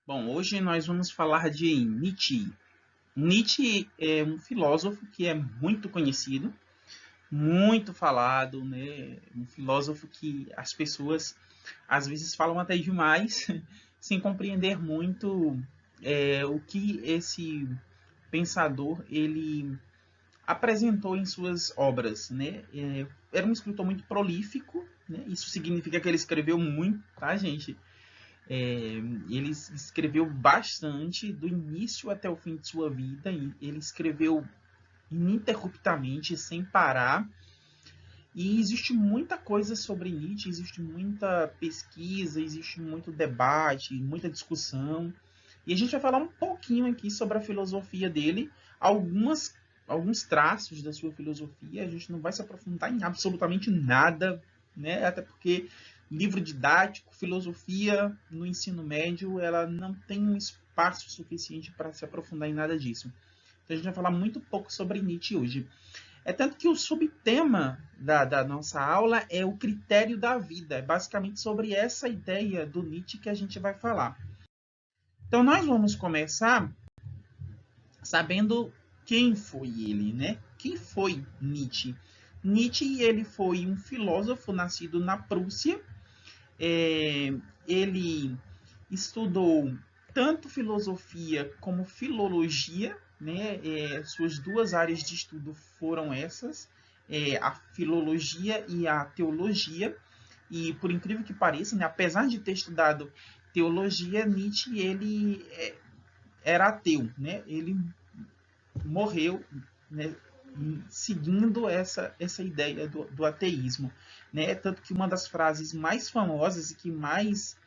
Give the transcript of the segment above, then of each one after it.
Bom, hoje nós vamos falar de Nietzsche. Nietzsche é um filósofo que é muito conhecido, muito falado, né? Um filósofo que as pessoas às vezes falam até demais, sem compreender muito o que esse pensador ele apresentou em suas obras, né? Era um escritor muito prolífico, né? Isso significa que ele escreveu muito, tá, gente? Ele escreveu bastante, do início até o fim de sua vida. Ele escreveu ininterruptamente, sem parar. E existe muita coisa sobre Nietzsche, existe muita pesquisa, existe muito debate, muita discussão. E a gente vai falar um pouquinho aqui sobre a filosofia dele, alguns traços da sua filosofia. A gente não vai se aprofundar em absolutamente nada, né? Até porque livro didático, filosofia no ensino médio, ela não tem um espaço suficiente para se aprofundar em nada disso. Então a gente vai falar muito pouco sobre Nietzsche hoje. É tanto que o subtema da nossa aula é o critério da vida. É basicamente sobre essa ideia do Nietzsche que a gente vai falar. Então nós vamos começar sabendo quem foi ele, né? Quem foi Nietzsche? Nietzsche ele foi um filósofo nascido na Prússia. Ele estudou tanto filosofia como filologia, né? Suas duas áreas de estudo foram essas, a filologia e a teologia. E por incrível que pareça, né, apesar de ter estudado teologia, Nietzsche ele era ateu, né? Ele morreu, né, seguindo essa ideia do ateísmo, né? Tanto que uma das frases mais famosas e que mais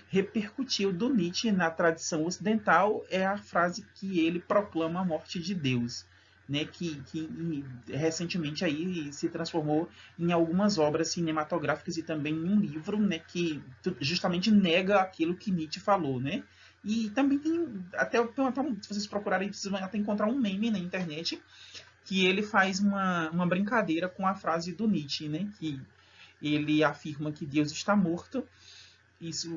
repercutiu do Nietzsche na tradição ocidental é a frase que ele proclama a morte de Deus, né? Que recentemente aí se transformou em algumas obras cinematográficas e também em um livro, né? Que justamente nega aquilo que Nietzsche falou, né? E também tem, até se vocês procurarem, vocês vão até encontrar um meme na internet que ele faz uma brincadeira com a frase do Nietzsche, né? Que ele afirma que Deus está morto. Isso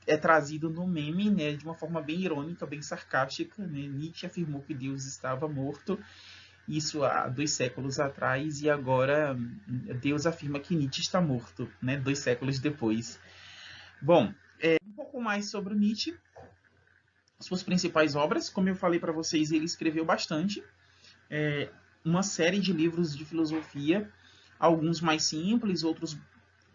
é trazido no meme, né, de uma forma bem irônica, bem sarcástica, né? Nietzsche afirmou que Deus estava morto, isso há 2 séculos atrás, e agora Deus afirma que Nietzsche está morto, né, 2 séculos depois. Bom, um pouco mais sobre o Nietzsche, suas principais obras. Como eu falei para vocês, ele escreveu bastante, uma série de livros de filosofia, alguns mais simples, outros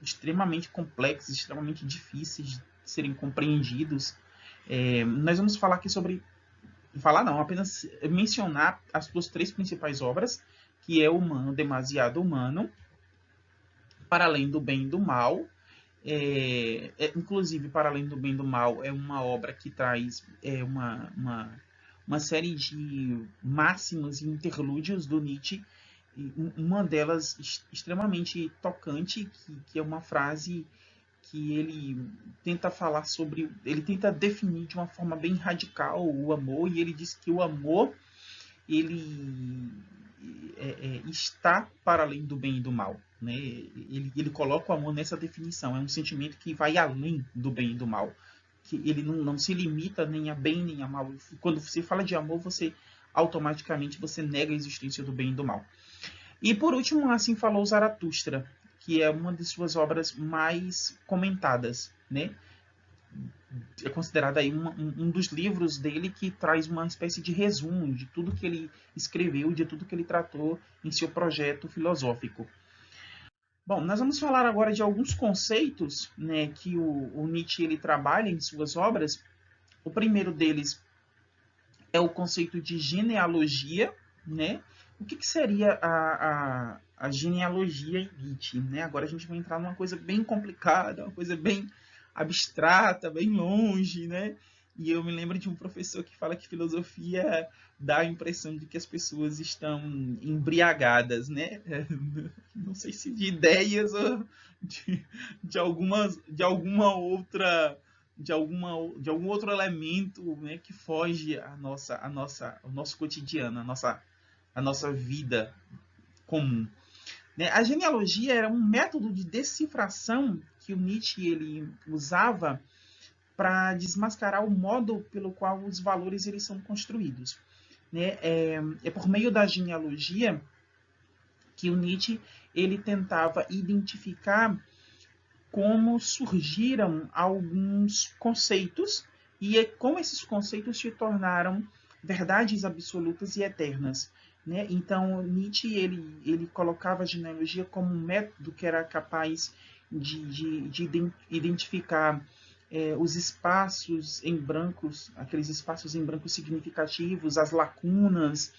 extremamente complexos, extremamente difíceis de serem compreendidos. Nós vamos falar aqui sobre... Falar não, apenas mencionar as suas 3 principais obras, que é Humano, Demasiado Humano, Para Além do Bem e do Mal. Inclusive, Para Além do Bem e do Mal é uma obra que traz uma série de máximas e interlúdios do Nietzsche. Uma delas extremamente tocante, que é uma frase que ele tenta falar sobre, ele tenta definir de uma forma bem radical o amor, e ele diz que o amor ele está para além do bem e do mal, né? Ele coloca o amor nessa definição, é um sentimento que vai além do bem e do mal, que ele não se limita nem a bem nem a mal. Quando você fala de amor, você automaticamente você nega a existência do bem e do mal. E por último, Assim Falou Zaratustra, que é uma de suas obras mais comentadas, né? É considerado aí um dos livros dele que traz uma espécie de resumo de tudo que ele escreveu, de tudo que ele tratou em seu projeto filosófico. Bom, nós vamos falar agora de alguns conceitos, né, que o Nietzsche ele trabalha em suas obras. O primeiro deles é o conceito de genealogia, né? O que seria a genealogia em Nietzsche, né? Agora a gente vai entrar numa coisa bem complicada, uma coisa bem abstrata, bem longe, né? E eu me lembro de um professor que fala que filosofia dá a impressão de que as pessoas estão embriagadas, né? Não sei se de ideias ou de alguma outra de algum outro elemento, né, que foge ao nosso cotidiano, a nossa vida comum. Né? A genealogia era um método de decifração que o Nietzsche ele usava para desmascarar o modo pelo qual os valores eles são construídos. Né? É por meio da genealogia que o Nietzsche ele tentava identificar como surgiram alguns conceitos e como esses conceitos se tornaram verdades absolutas e eternas. Né? Então, Nietzsche ele colocava a genealogia como um método que era capaz de identificar os espaços em brancos, aqueles espaços em brancos significativos, as lacunas.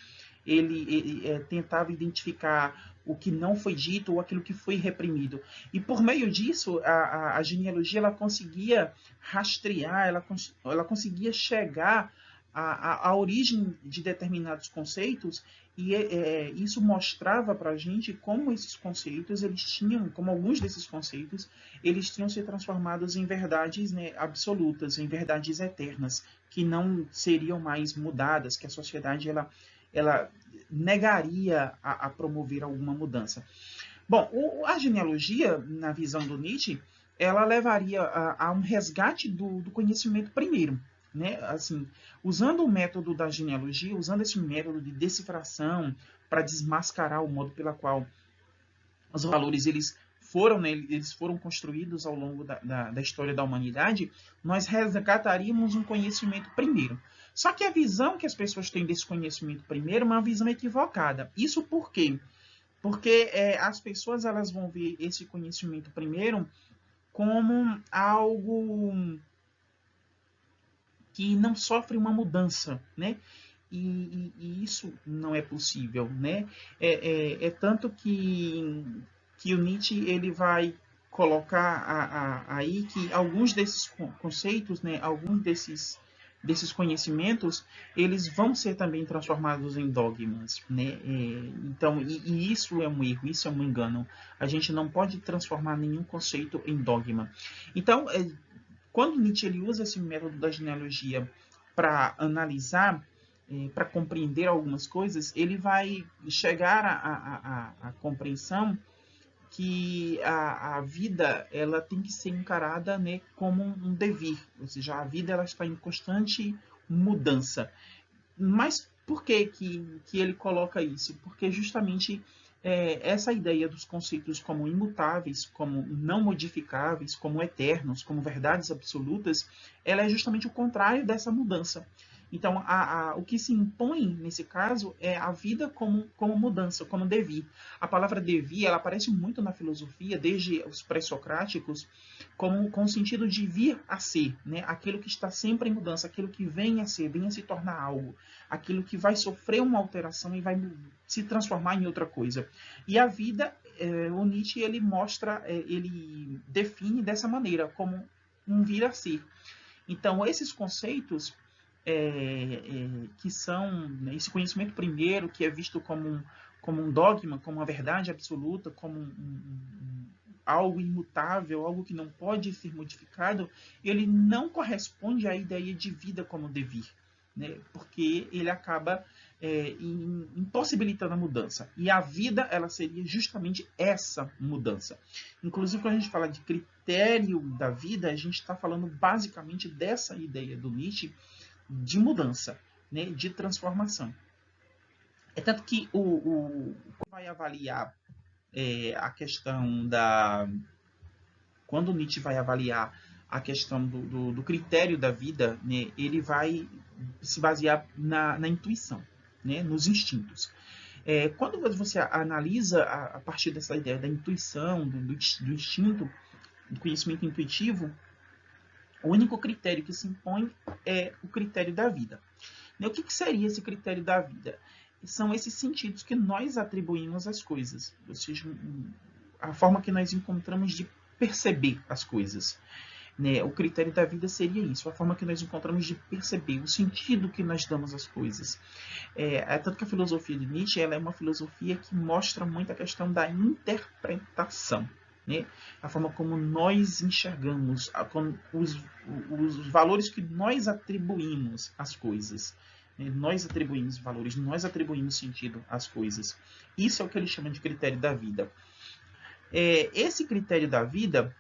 Ele tentava identificar o que não foi dito ou aquilo que foi reprimido. E por meio disso, a genealogia ela conseguia rastrear, ela conseguia chegar à origem de determinados conceitos e isso mostrava para a gente como esses conceitos, como alguns desses conceitos, eles tinham se transformados em verdades, né, absolutas, em verdades eternas, que não seriam mais mudadas, que a sociedade ela negaria a promover alguma mudança. Bom, a genealogia, na visão do Nietzsche, ela levaria a um resgate do conhecimento primeiro. Né? Assim, usando o método da genealogia, usando esse método de decifração para desmascarar o modo pela qual os valores eles foram construídos ao longo da história da humanidade, nós resgataríamos um conhecimento primeiro. Só que a visão que as pessoas têm desse conhecimento primeiro é uma visão equivocada. Isso por quê? Porque as pessoas elas vão ver esse conhecimento primeiro como algo que não sofre uma mudança, né? E isso não é possível, né? É tanto que o Nietzsche ele vai colocar aí que alguns desses conceitos, né, alguns desses conhecimentos, eles vão ser também transformados em dogmas, né? Então, e isso é um erro, isso é um engano. A gente não pode transformar nenhum conceito em dogma. Então, quando Nietzsche ele usa esse método da genealogia para analisar, para compreender algumas coisas, ele vai chegar à compreensão que a vida ela tem que ser encarada, né, como um devir, ou seja, a vida ela está em constante mudança. Mas por que ele coloca isso? Porque justamente essa ideia dos conceitos como imutáveis, como não modificáveis, como eternos, como verdades absolutas, ela é justamente o contrário dessa mudança. Então, o que se impõe nesse caso é a vida como mudança, como devir. A palavra devir ela aparece muito na filosofia, desde os pré-socráticos, com o sentido de vir a ser, né? Aquilo que está sempre em mudança, aquilo que vem a ser, vem a se tornar algo, aquilo que vai sofrer uma alteração e vai se transformar em outra coisa. E a vida, o Nietzsche ele mostra, ele define dessa maneira, como um vir a ser. Então, esses conceitos que são, né, esse conhecimento primeiro, que é visto como um dogma, como uma verdade absoluta, como algo imutável, algo que não pode ser modificado, ele não corresponde à ideia de vida como devir, né? Porque ele acaba impossibilitando a mudança. E a vida ela seria justamente essa mudança. Inclusive, quando a gente fala de critério da vida, a gente está falando basicamente dessa ideia do Nietzsche de mudança, né? De transformação. É tanto que vai avaliar a questão da... Quando Nietzsche vai avaliar a questão do critério da vida, né, ele vai se basear na intuição, né, nos instintos. Quando você analisa a partir dessa ideia da intuição, do instinto, do conhecimento intuitivo, o único critério que se impõe é o critério da vida. O que seria esse critério da vida? são esses sentidos que nós atribuímos às coisas, ou seja, a forma que nós encontramos de perceber as coisas. Né? O critério da vida seria isso, a forma que nós encontramos de perceber, o sentido que nós damos às coisas. Tanto que a filosofia de Nietzsche ela é uma filosofia que mostra muito a questão da interpretação. Né? A forma como nós enxergamos, os valores que nós atribuímos às coisas. Né? Nós atribuímos valores, nós atribuímos sentido às coisas. Isso é o que ele chama de critério da vida. Esse critério da vida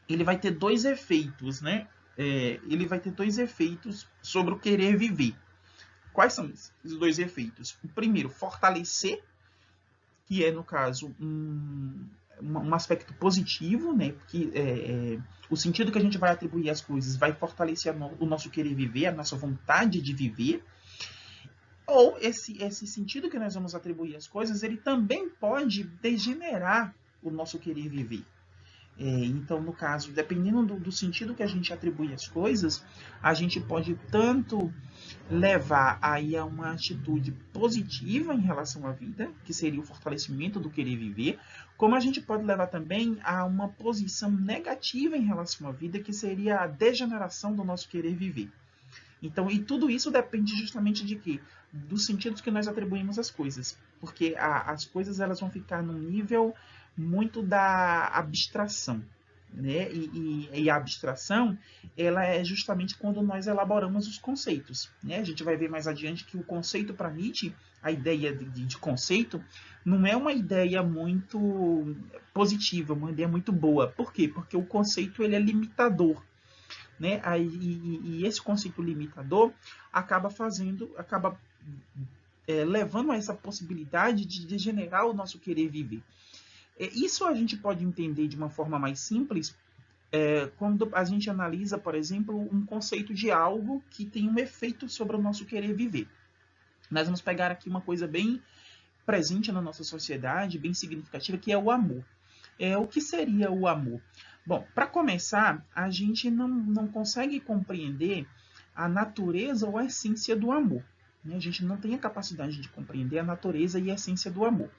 ele vai ter dois efeitos, né? Ele vai ter dois efeitos sobre o querer viver. Quais são esses dois efeitos? O primeiro, fortalecer, que é, no caso, um aspecto positivo, né? Porque o sentido que a gente vai atribuir às coisas vai fortalecer o nosso querer viver, a nossa vontade de viver. Ou esse sentido que nós vamos atribuir às coisas, ele também pode degenerar o nosso querer viver. Então, no caso, dependendo do sentido que a gente atribui às coisas, a gente pode tanto levar aí a uma atitude positiva em relação à vida, que seria o fortalecimento do querer viver, como a gente pode levar também a uma posição negativa em relação à vida, que seria a degeneração do nosso querer viver. Então, e tudo isso depende justamente de quê? Dos sentidos que nós atribuímos às coisas. Porque as coisas elas vão ficar num nível muito da abstração. Né? E a abstração ela é justamente quando nós elaboramos os conceitos. Né? A gente vai ver mais adiante que o conceito para Nietzsche, a ideia de conceito, não é uma ideia muito positiva, uma ideia muito boa. Por quê? Porque o conceito ele é limitador. Né? E esse conceito limitador acaba levando a essa possibilidade de degenerar o nosso querer viver. Isso a gente pode entender de uma forma mais simples quando a gente analisa, por exemplo, um conceito de algo que tem um efeito sobre o nosso querer viver. Nós vamos pegar aqui uma coisa bem presente na nossa sociedade, bem significativa, que é o amor. O que seria o amor? Bom, para começar, a gente não consegue compreender a natureza ou a essência do amor. Né? A gente não tem a capacidade de compreender a natureza e a essência do amor.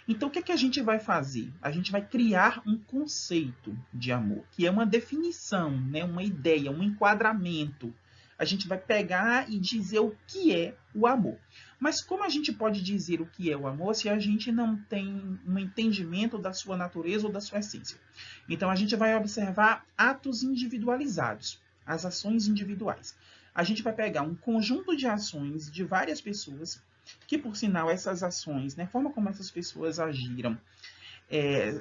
Então, o que, que a gente vai fazer? A gente vai criar um conceito de amor, que é uma definição, né? Uma ideia, um enquadramento. A gente vai pegar e dizer o que é o amor. Mas como a gente pode dizer o que é o amor se a gente não tem um entendimento da sua natureza ou da sua essência? Então, a gente vai observar atos individualizados, as ações individuais. A gente vai pegar um conjunto de ações de várias pessoas, que, por sinal, essas ações, né, a forma como essas pessoas agiram,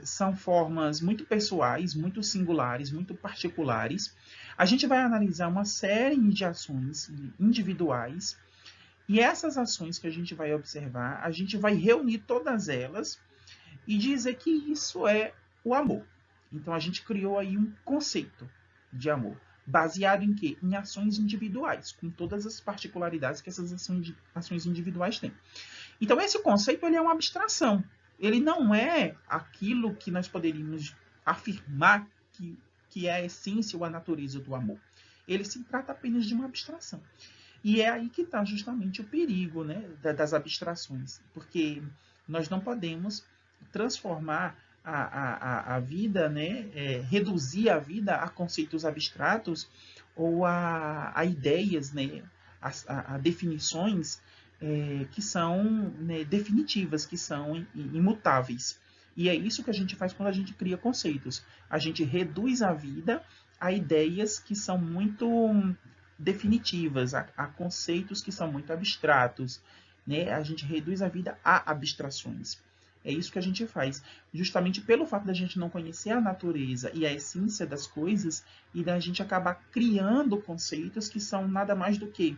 são formas muito pessoais, muito singulares, muito particulares. A gente vai analisar uma série de ações individuais e essas ações que a gente vai observar, a gente vai reunir todas elas e dizer que isso é o amor. Então, a gente criou aí um conceito de amor, baseado em quê? Em ações individuais, com todas as particularidades que essas ações individuais têm. Então, esse conceito ele é uma abstração. Ele não é aquilo que nós poderíamos afirmar que é a essência ou a natureza do amor. Ele se trata apenas de uma abstração. E é aí que está justamente o perigo, né, das abstrações. Porque nós não podemos transformar a vida, né, reduzir a vida a conceitos abstratos ou a ideias, né, a definições que são, né, definitivas, que são imutáveis. E é isso que a gente faz quando a gente cria conceitos. A gente reduz a vida a ideias que são muito definitivas, a conceitos que são muito abstratos. Né? A gente reduz a vida a abstrações. É isso que a gente faz. Justamente pelo fato da gente não conhecer a natureza e a essência das coisas e da gente acabar criando conceitos que são nada mais do que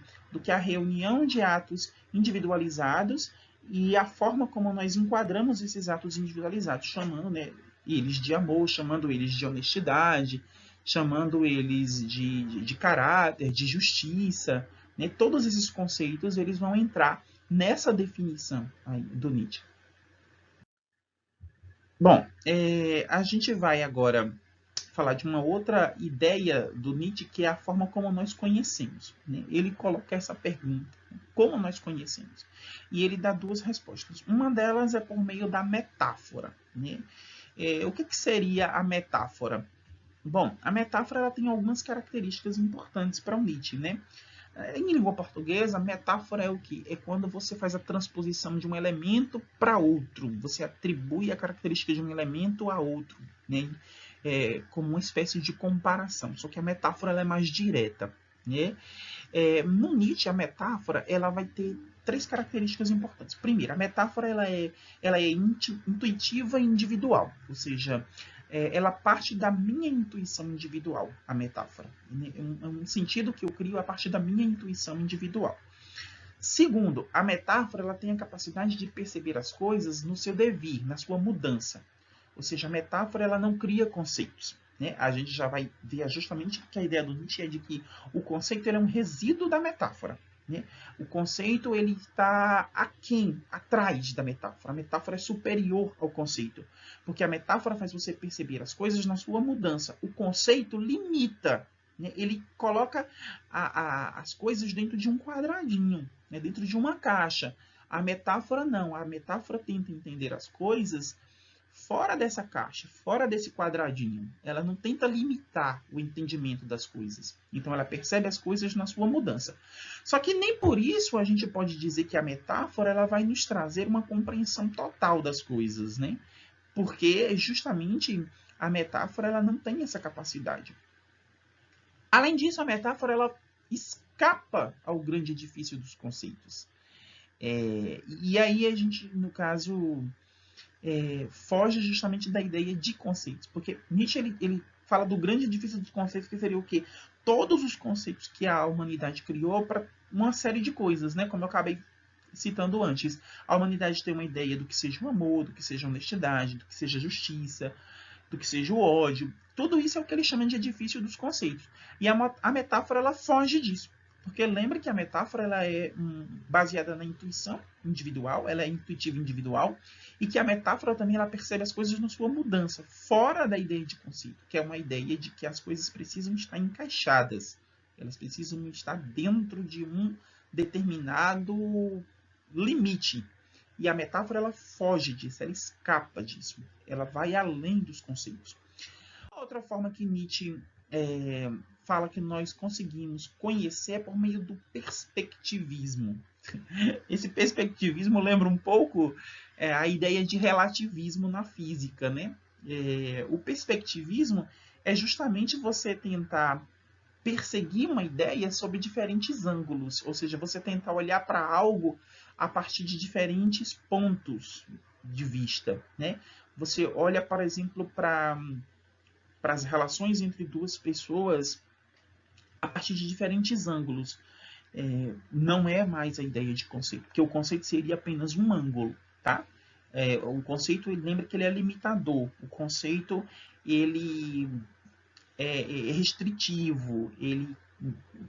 a reunião de atos individualizados e a forma como nós enquadramos esses atos individualizados, chamando, né, eles de amor, chamando eles de honestidade, chamando eles de caráter, de justiça. Né? Todos esses conceitos eles vão entrar nessa definição aí do Nietzsche. Bom, a gente vai agora falar de uma outra ideia do Nietzsche, que é a forma como nós conhecemos, né? Ele coloca essa pergunta, como nós conhecemos? E ele dá duas respostas. Uma delas é por meio da metáfora, né? O que seria a metáfora? Bom, a metáfora ela tem algumas características importantes para o Nietzsche, né? Em língua portuguesa, a metáfora é o quê? É quando você faz a transposição de um elemento para outro. Você atribui a característica de um elemento a outro, né? Como uma espécie de comparação. Só que a metáfora ela é mais direta, né? No Nietzsche, a metáfora ela vai ter três características importantes. Primeiro, a metáfora ela é intuitiva e individual, ou seja, ela parte da minha intuição individual, a metáfora. É um sentido que eu crio a partir da minha intuição individual. Segundo, a metáfora ela tem a capacidade de perceber as coisas no seu devir, na sua mudança. Ou seja, a metáfora ela não cria conceitos. Né? A gente já vai ver justamente que a ideia do Nietzsche é de que o conceito é um resíduo da metáfora. Né? O conceito ele está aquém, atrás da metáfora. A metáfora é superior ao conceito, porque a metáfora faz você perceber as coisas na sua mudança. O conceito limita, né? Ele coloca as coisas dentro de um quadradinho, né? Dentro de uma caixa. A metáfora não. A metáfora tenta entender as coisas fora dessa caixa, fora desse quadradinho. Ela não tenta limitar o entendimento das coisas. Então, ela percebe as coisas na sua mudança. Só que nem por isso a gente pode dizer que a metáfora ela vai nos trazer uma compreensão total das coisas, né? Porque, justamente, a metáfora ela não tem essa capacidade. Além disso, a metáfora ela escapa ao grande edifício dos conceitos. E aí a gente, no caso... foge justamente da ideia de conceitos. Porque Nietzsche ele fala do grande edifício dos conceitos, que seria o quê? Todos os conceitos que a humanidade criou para uma série de coisas, né? Como eu acabei citando antes. A humanidade tem uma ideia do que seja o amor, do que seja a honestidade, do que seja a justiça, do que seja o ódio. Tudo isso é o que ele chama de edifício dos conceitos. E a metáfora ela foge disso. Porque lembre que a metáfora ela é baseada na intuição individual, ela é intuitiva individual, e que a metáfora também ela percebe as coisas na sua mudança, fora da ideia de conceito, que é uma ideia de que as coisas precisam estar encaixadas, elas precisam estar dentro de um determinado limite. E a metáfora ela foge disso, ela escapa disso, ela vai além dos conceitos. Outra forma que Nietzsche fala que nós conseguimos conhecer por meio do perspectivismo. Esse perspectivismo lembra um pouco a ideia de relativismo na física, né? O perspectivismo é justamente você tentar perseguir uma ideia sob diferentes ângulos, ou seja, você tentar olhar para algo a partir de diferentes pontos de vista, né? Você olha, por exemplo, para as relações entre duas pessoas a partir de diferentes ângulos. Não é mais a ideia de conceito, porque o conceito seria apenas um ângulo, tá? O conceito, lembra que ele é limitador. O conceito, ele é restritivo, ele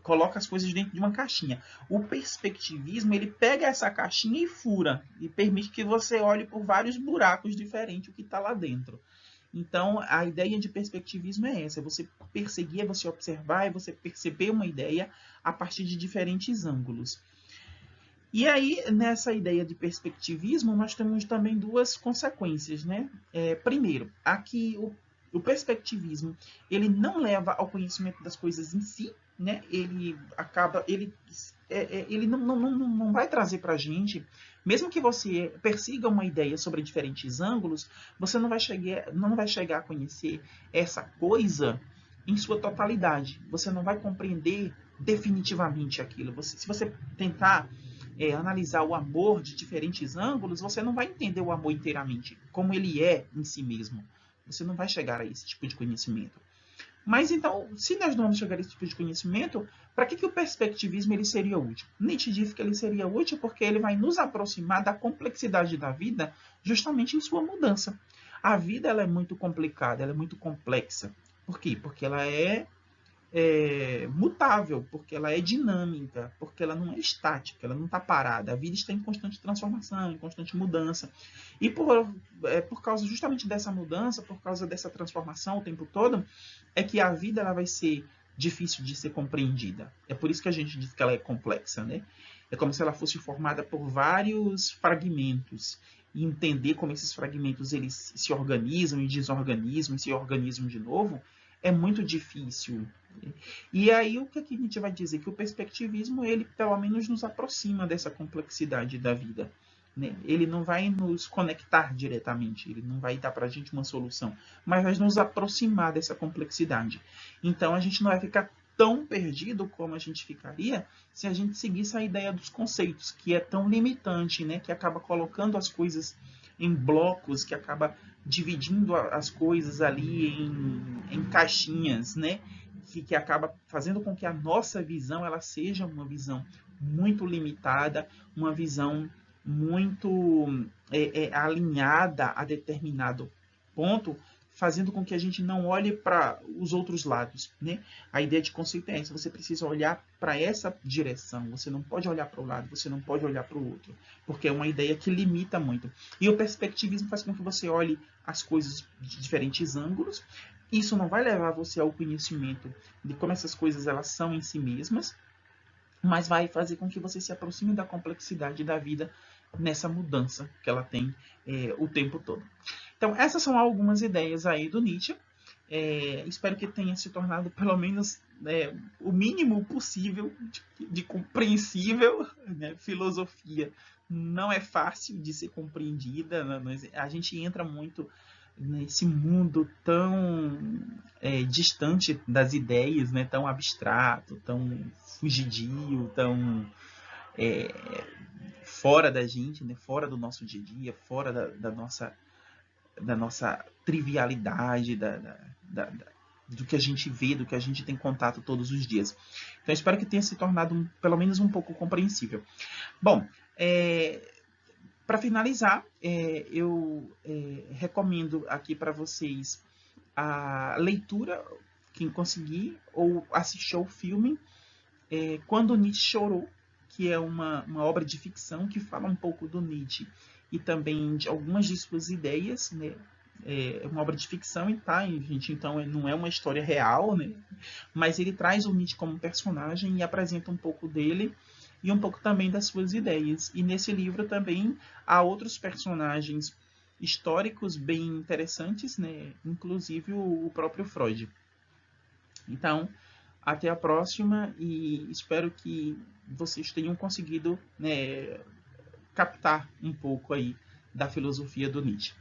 coloca as coisas dentro de uma caixinha. O perspectivismo, ele pega essa caixinha e fura, e permite que você olhe por vários buracos diferentes o que está lá dentro. Então, a ideia de perspectivismo é essa, é você perseguir, é você observar, é você perceber uma ideia a partir de diferentes ângulos. E aí, nessa ideia de perspectivismo, nós temos também duas consequências, né? Primeiro, aqui o perspectivismo, ele não leva ao conhecimento das coisas em si, né? Ele não vai trazer para a gente, mesmo que você persiga uma ideia sobre diferentes ângulos, você não vai chegar a conhecer essa coisa em sua totalidade. Você não vai compreender definitivamente aquilo. Se você tentar analisar o amor de diferentes ângulos, você não vai entender o amor inteiramente, como ele é em si mesmo. Você não vai chegar a esse tipo de conhecimento. Mas então, se nós não vamos chegar a esse tipo de conhecimento, para que o perspectivismo ele seria útil? Nietzsche diz que ele seria útil porque ele vai nos aproximar da complexidade da vida justamente em sua mudança. A vida ela é muito complicada, ela é muito complexa. Por quê? Porque ela é mutável, porque ela é dinâmica, porque ela não é estática, ela não está parada. A vida está em constante transformação, em constante mudança. E por causa justamente dessa mudança, por causa dessa transformação o tempo todo, é que a vida ela vai ser difícil de ser compreendida. É por isso que a gente diz que ela é complexa, né? É como se ela fosse formada por vários fragmentos. E entender como esses fragmentos eles se organizam e desorganizam e se organizam de novo é muito difícil. E aí o que a gente vai dizer? Que o perspectivismo, ele pelo menos nos aproxima dessa complexidade da vida. Né? Ele não vai nos conectar diretamente, ele não vai dar para a gente uma solução, mas vai nos aproximar dessa complexidade. Então a gente não vai ficar tão perdido como a gente ficaria se a gente seguisse a ideia dos conceitos, que é tão limitante, né? Que acaba colocando as coisas em blocos, que acaba dividindo as coisas ali em caixinhas, né? Que acaba fazendo com que a nossa visão ela seja uma visão muito limitada, uma visão muito alinhada a determinado ponto, fazendo com que a gente não olhe para os outros lados, né? A ideia de conceito é essa, você precisa olhar para essa direção, você não pode olhar para o lado, você não pode olhar para o outro, porque é uma ideia que limita muito. E o perspectivismo faz com que você olhe as coisas de diferentes ângulos. Isso não vai levar você ao conhecimento de como essas coisas elas são em si mesmas, mas vai fazer com que você se aproxime da complexidade da vida nessa mudança que ela tem o tempo todo. Então, essas são algumas ideias aí do Nietzsche. Espero que tenha se tornado pelo menos o mínimo possível de compreensível. Né? Filosofia não é fácil de ser compreendida. A gente entra muito nesse mundo tão distante das ideias, né? Tão abstrato, tão fugidio, tão fora da gente, né? Fora do nosso dia a dia, fora da nossa trivialidade, do que a gente vê, do que a gente tem contato todos os dias. Então, espero que tenha se tornado pelo menos um pouco compreensível. Bom, para finalizar, eu recomendo aqui para vocês a leitura, quem conseguir, ou assistir ao filme Quando Nietzsche Chorou, que é uma obra de ficção que fala um pouco do Nietzsche e também de algumas de suas ideias, né? É uma obra de ficção, tá, gente? Então não é uma história real, né? Mas ele traz o Nietzsche como personagem e apresenta um pouco dele e um pouco também das suas ideias. E nesse livro também há outros personagens históricos bem interessantes, né? Inclusive o próprio Freud. Então, até a próxima e espero que vocês tenham conseguido, né, captar um pouco aí da filosofia do Nietzsche.